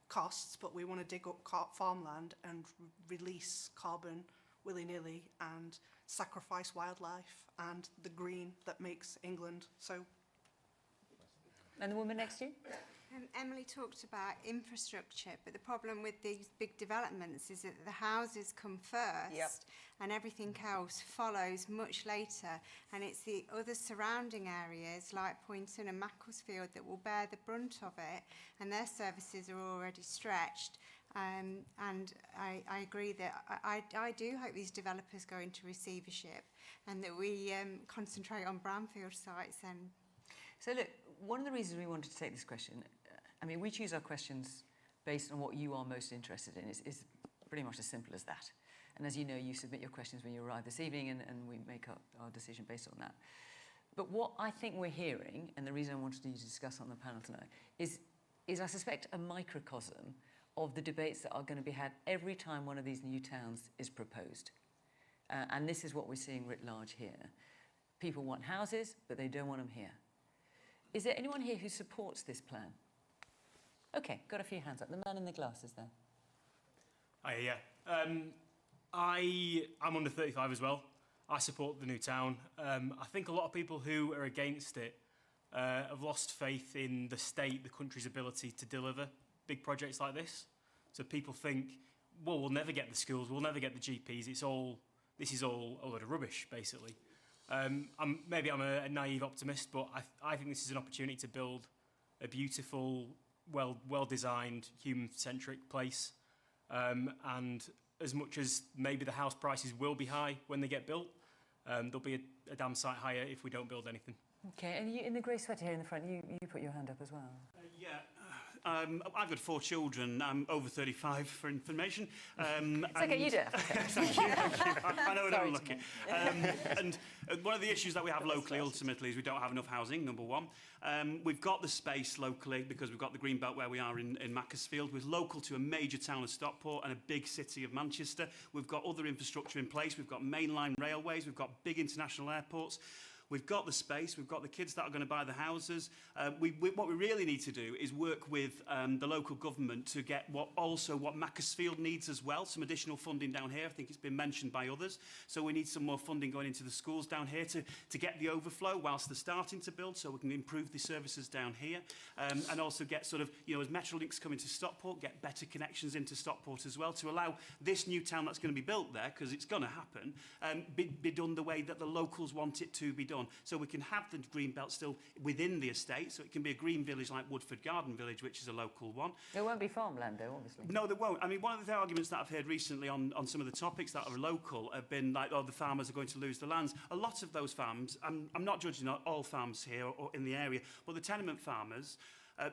costs, but we want to dig up farmland and release carbon willy-nilly and sacrifice wildlife and the green that makes England so. And the woman next to you? Emily talked about infrastructure, but the problem with these big developments is that the houses come first and everything else follows much later, and it's the other surrounding areas like Poynton and Macclesfield that will bear the brunt of it, and their services are already stretched. And I agree that I do hope these developers go into receivership and that we concentrate on brownfield sites. And so look, one of the reasons we wanted to take this question, I mean, we choose our questions based on what you are most interested in. It's pretty much as simple as that. And as you know, you submit your questions when you arrive this evening, and we make our decision based on that. But what I think we're hearing, and the reason I wanted you to discuss on the panel tonight, is I suspect a microcosm of the debates that are going to be had every time one of these new towns is proposed. And this is what we're seeing writ large here. People want houses, but they don't want them here. Is there anyone here who supports this plan? Okay, got a few hands up. The man in the glasses there. I'm under 35 as well. I support the new town. I think a lot of people who are against it have lost faith in the state, the country's ability to deliver big projects like this. So people think, well, we'll never get the schools, we'll never get the GPs. This is all a load of rubbish, basically. Maybe I'm a naive optimist, but I think this is an opportunity to build a beautiful, well-designed, human-centric place. And as much as maybe the house prices will be high when they get built, they'll be a damn sight higher if we don't build anything. Okay, and you, in the grey sweater here in the front, you put your hand up as well. I've got 4 children. I'm over 35 for information. It's okay, you do. Thank you. I know I don't look it. And one of the issues that we have locally, ultimately, is we don't have enough housing, number one. We've got the space locally because we've got the green belt where we are in Macclesfield. We're local to a major town of Stockport and a big city of Manchester. We've got other infrastructure in place. We've got mainline railways. We've got big international airports. We've got the space, we've got the kids that are going to buy the houses. What we really need to do is work with the local government to get what Macclesfield needs as well, some additional funding down here. I think it's been mentioned by others. So we need some more funding going into the schools down here to get the overflow whilst they're starting to build, so we can improve the services down here. And also get sort of, as Metrolinks come into Stockport, get better connections into Stockport as well to allow this new town that's going to be built there, because it's going to happen, be done the way that the locals want it to be done. So we can have the green belt still within the estate, so it can be a green village like Woodford Garden Village, which is a local one. There won't be farmland though, obviously. No, there won't. I mean, one of the arguments that I've heard recently on some of the topics that are local have been like, the farmers are going to lose the lands. A lot of those farms, I'm not judging all farms here or in the area, but the tenement farmers, I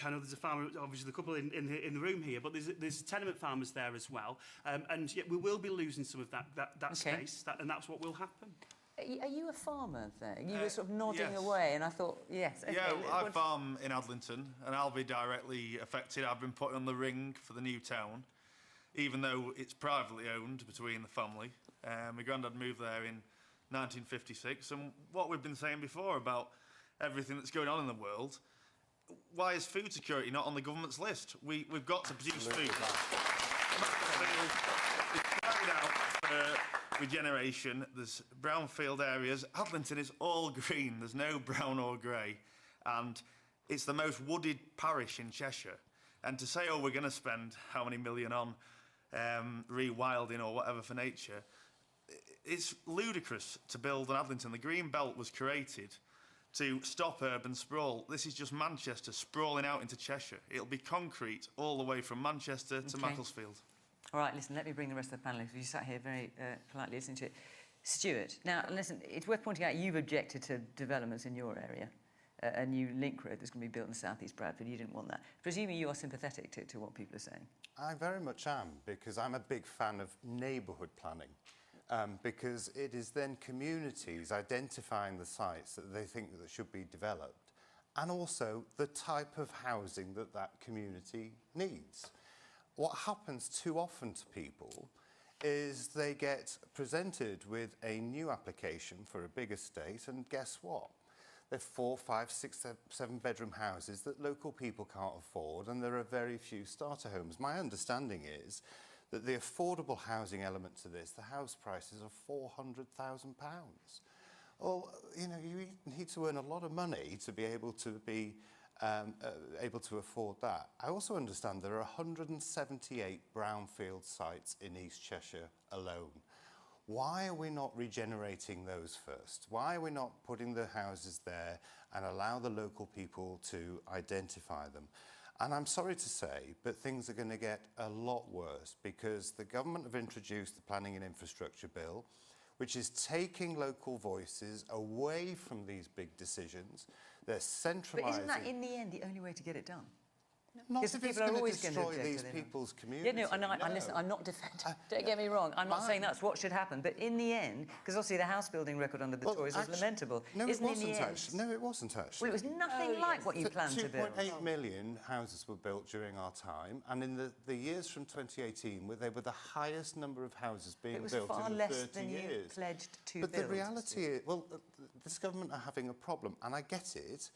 know there's a farmer, obviously a couple in the room here, but there's tenement farmers there as well. And yet we will be losing some of that space, and that's what will happen. Are you a farmer there? You were sort of nodding away, and I thought, yes. Okay. Yeah, I farm in Adlington, and I'll be directly affected. I've been put on the ring for the new town, even though it's privately owned between the family. My granddad moved there in 1956, and what we've been saying before about everything that's going on in the world, why is food security not on the government's list? We've got to produce food. It's carried out regeneration. There's brownfield areas. Adlington is all green. There's no brown or grey. And it's the most wooded parish in Cheshire. And to say, we're going to spend how many million on rewilding or whatever for nature, it's ludicrous to build an Adlington. The Green Belt was created to stop urban sprawl. This is just Manchester sprawling out into Cheshire. It'll be concrete all the way from Manchester to Macclesfield. All right, listen, let me bring the rest of the panellists. You sat here very politely listening to it. Stuart, now, listen, it's worth pointing out you've objected to developments in your area. A new link road that's going to be built in South East Bradford. You didn't want that. Presumably you are sympathetic to what people are saying. I very much am, because I'm a big fan of neighbourhood planning. Because it is then communities identifying the sites that they think that should be developed, and also the type of housing that that community needs. What happens too often to people is they get presented with a new application for a big estate, and guess what? They're 4, 5, 6, 7-bedroom houses that local people can't afford, and there are very few starter homes. My understanding is that the affordable housing element to this, the house prices are £400,000. Well, you know, you need to earn a lot of money to be able to afford that. I also understand there are 178 brownfield sites in East Cheshire alone. Why are we not regenerating those first? Why are we not putting the houses there and allow the local people to identify them? And I'm sorry to say, but things are going to get a lot worse because the government have introduced the Planning and Infrastructure Bill, which is taking local voices away from these big decisions. They're centralising... But isn't that, in the end, the only way to get it done? Not Because if people it's are going to always going to destroy object these to them. people's community. Yeah, no, and listen, I'm not defending. Don't get me wrong. I'm not saying that's what should happen. But in the end, because obviously the house building record under the Tories was lamentable. No, Isn't it wasn't in the end, actually. No, it wasn't actually. Well, it was nothing like what you planned to build. 2.8 million houses were built during our time, and in the years from 2018, they were the highest number of houses being built in 30 years. It was far less than you pledged to build. But the reality is, well, this government are having a problem, and I get it.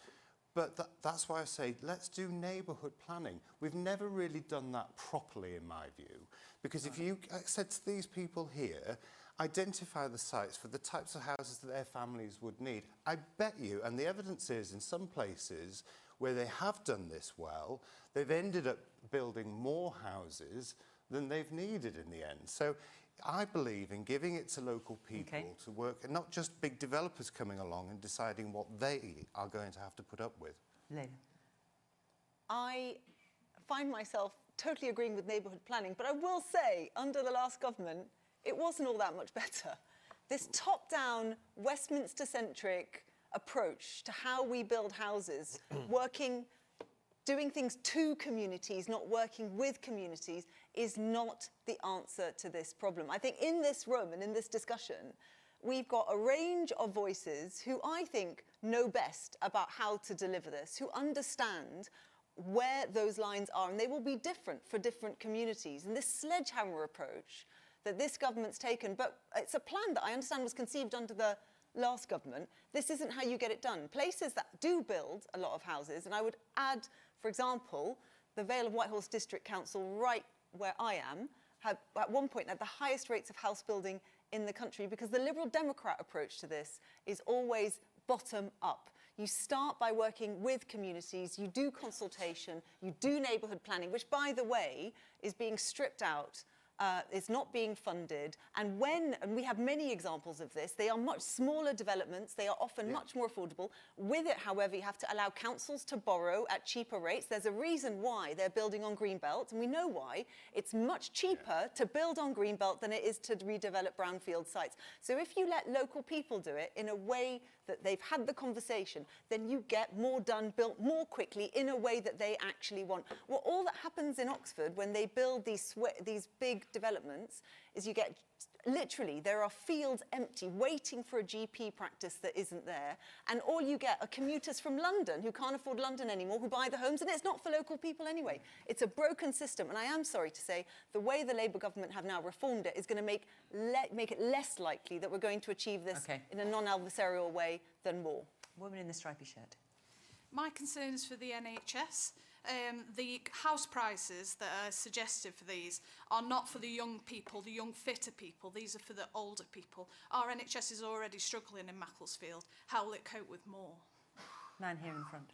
But that's why I say, let's do neighbourhood planning. We've never really done that properly, in my view. Because if you said to these people here, identify the sites for the types of houses that their families would need, I bet you, and the evidence is in some places where they have done this well, they've ended up building more houses than they've needed in the end. So I believe in giving it to local people to work, and not just big developers coming along and deciding what they are going to have to put up with. Layla. I find myself totally agreeing with neighbourhood planning, but I will say, under the last government, it wasn't all that much better. This top-down, Westminster-centric approach to how we build houses, doing things to communities, not working with communities, is not the answer to this problem. I think in this room and in this discussion, we've got a range of voices who I think know best about how to deliver this, who understand where those lines are, and they will be different for different communities. And this sledgehammer approach that this government's taken, but it's a plan that I understand was conceived under the last government. This isn't how you get it done. Places that do build a lot of houses, and I would add, for example, the Vale of Whitehorse District Council, right where I am, had at one point had the highest rates of house building in the country, because the Liberal Democrat approach to this is always bottom up. You start by working with communities, you do consultation, you do neighbourhood planning, which, by the way, is being stripped out. It's not being funded, and we have many examples of this, they are much smaller developments, they are often much more affordable. With it, however, you have to allow councils to borrow at cheaper rates. There's a reason why they're building on Greenbelt, and we know why. It's much cheaper to build on Greenbelt than it is to redevelop brownfield sites. So if you let local people do it in a way that they've had the conversation, then you get more done, built more quickly in a way that they actually want. Well, all that happens in Oxford when they build these big developments is you get, literally, there are fields empty waiting for a GP practice that isn't there, and all you get are commuters from London who can't afford London anymore, who buy the homes, and it's not for local people anyway. It's a broken system, and I am sorry to say the way the Labour government have now reformed it is going to make it less likely that we're going to achieve this in a non-adversarial way than more. Woman in the stripy shirt. My concern is for the NHS. The house prices that are suggested for these are not for the young people, the young fitter people. These are for the older people. Our NHS is already struggling in Macclesfield. How will it cope with more? Man here in front.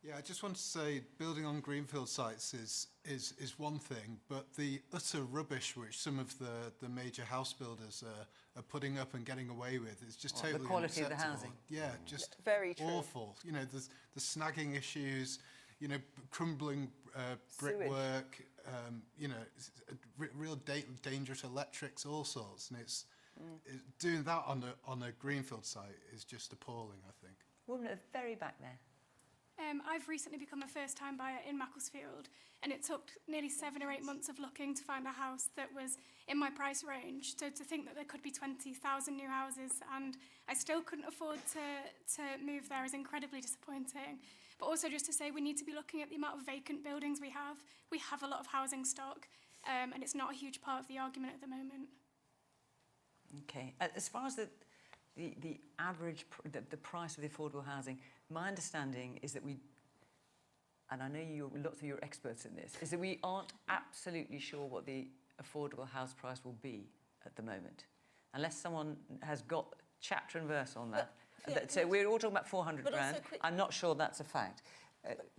Yeah, I just want to say building on greenfield sites is one thing, but the utter rubbish which some of the major house builders are putting up and getting away with is just totally the quality unacceptable. of the housing. Yeah, just very true. Awful. You know, the snagging issues, you know, crumbling brickwork, you know, real dangerous electrics, all sorts, and it's doing that on a greenfield site is just appalling, I think. Woman at the very back there. I've recently become a first-time buyer in Macclesfield, and it took nearly 7 or 8 months of looking to find a house that was in my price range. So to think that there could be 20,000 new houses and I still couldn't afford to move there is incredibly disappointing. But also just to say we need to be looking at the amount of vacant buildings we have. We have a lot of housing stock, and it's not a huge part of the argument at the moment. Okay. As far as the average, the price of the affordable housing, my understanding is that and I know lots of you are experts in this, is that we aren't absolutely sure what the affordable house price will be at the moment, unless someone has got chapter and verse on that. So we're all talking about 400 grand. I'm not sure that's a fact.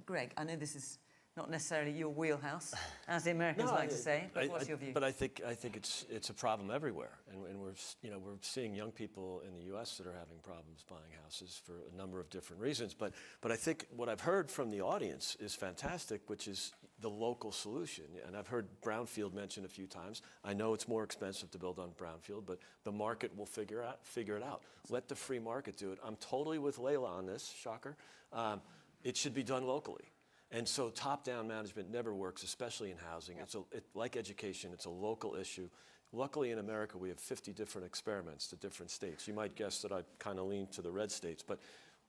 Greg, I know this is not necessarily your wheelhouse, as the Americans like to say, but what's your view? But I think it's a problem everywhere, and we're seeing young people in the U.S. that are having problems buying houses for a number of different reasons. But I think what I've heard from the audience is fantastic, which is the local solution. And I've heard brownfield mentioned a few times. I know it's more expensive to build on brownfield, but the market will figure it out. Let the free market do it. I'm totally with Layla on this. Shocker. It should be done locally. And so top-down management never works, especially in housing. Yep. Like education, it's a local issue. Luckily in America, we have 50 different experiments to different states. You might guess that I kind of lean to the red states, but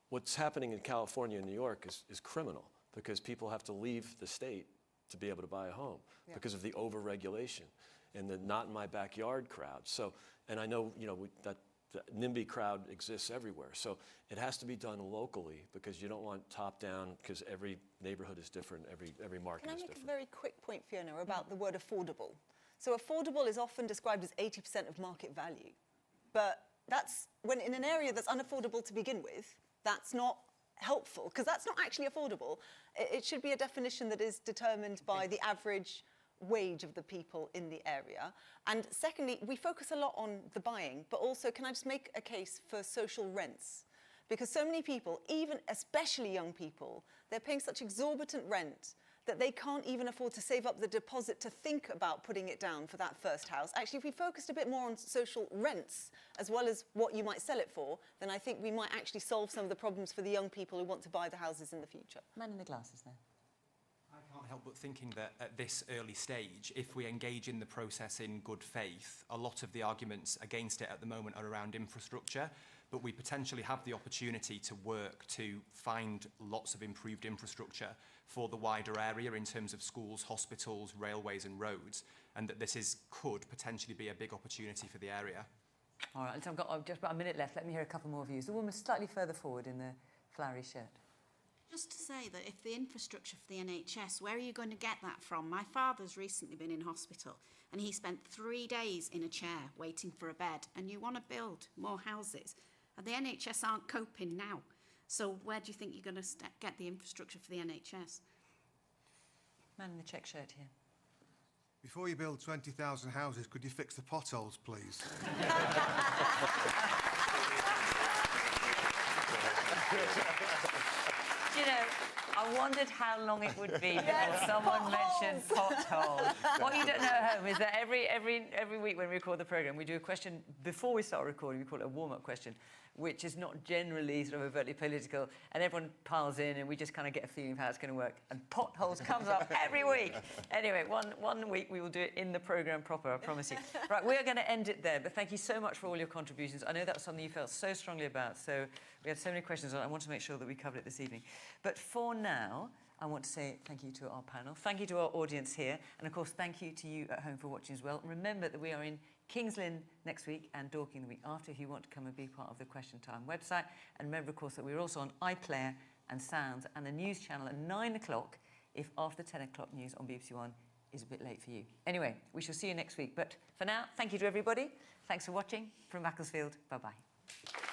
what's happening in California and New York is criminal, because people have to leave the state to be able to buy a home because of the over-regulation and the not-in-my-backyard crowd. So, and I know, that the NIMBY crowd exists everywhere. So it has to be done locally, because you don't want top-down, because every neighborhood is different, every market is different. Can I make a very quick point, Fiona, about the word affordable? So affordable is often described as 80% of market value. But that's, when in an area that's unaffordable to begin with, that's not helpful, because that's not actually affordable. It should be a definition that is determined by the average wage of the people in the area. And secondly, we focus a lot on the buying, but also, can I just make a case for social rents? Because so many people, even especially young people, they're paying such exorbitant rent that they can't even afford to save up the deposit to think about putting it down for that first house. Actually, if we focused a bit more on social rents, as well as what you might sell it for, then I think we might actually solve some of the problems for the young people who want to buy the houses in the future. Man in the glasses there. I can't help but thinking that at this early stage, if we engage in the process in good faith, a lot of the arguments against it at the moment are around infrastructure, but we potentially have the opportunity to work to find lots of improved infrastructure for the wider area in terms of schools, hospitals, railways and roads, and that this could potentially be a big opportunity for the area. All right, so I've got just about a minute left. Let me hear a couple more views. The woman slightly further forward in the flowery shirt. Just to say that if the infrastructure for the NHS, where are you going to get that from? My father's recently been in hospital and he spent 3 days in a chair waiting for a bed, and you want to build more houses. And the NHS aren't coping now. So where do you think you're going to get the infrastructure for the NHS? Man in the check shirt here. Before you build 20,000 houses, could you fix the potholes, please? You know, I wondered how long it would be before someone mentioned potholes. What you don't know at home is that every week when we record the programme, we do a question before we start recording. We call it a warm-up question, which is not generally sort of overtly political, and everyone piles in and we just kind of get a feeling of how it's going to work. And potholes comes up every week. Anyway, one week we will do it in the programme proper, I promise you. Right, we're going to end it there, but thank you so much for all your contributions. I know that was something you felt so strongly about, so we had so many questions on it. I want to make sure that we covered it this evening. But for now, I want to say thank you to our panel, thank you to our audience here, and of course thank you to you at home for watching as well. Remember that we are in Kings Lynn next week and Dorking the week after if you want to come and be part of the Question Time website. And remember, of course, that we're also on iPlayer and Sounds and the news channel at 9 o'clock if after 10 o'clock news on BBC One is a bit late for you. Anyway, we shall see you next week. But for now, thank you to everybody. Thanks for watching. From Macclesfield, bye-bye.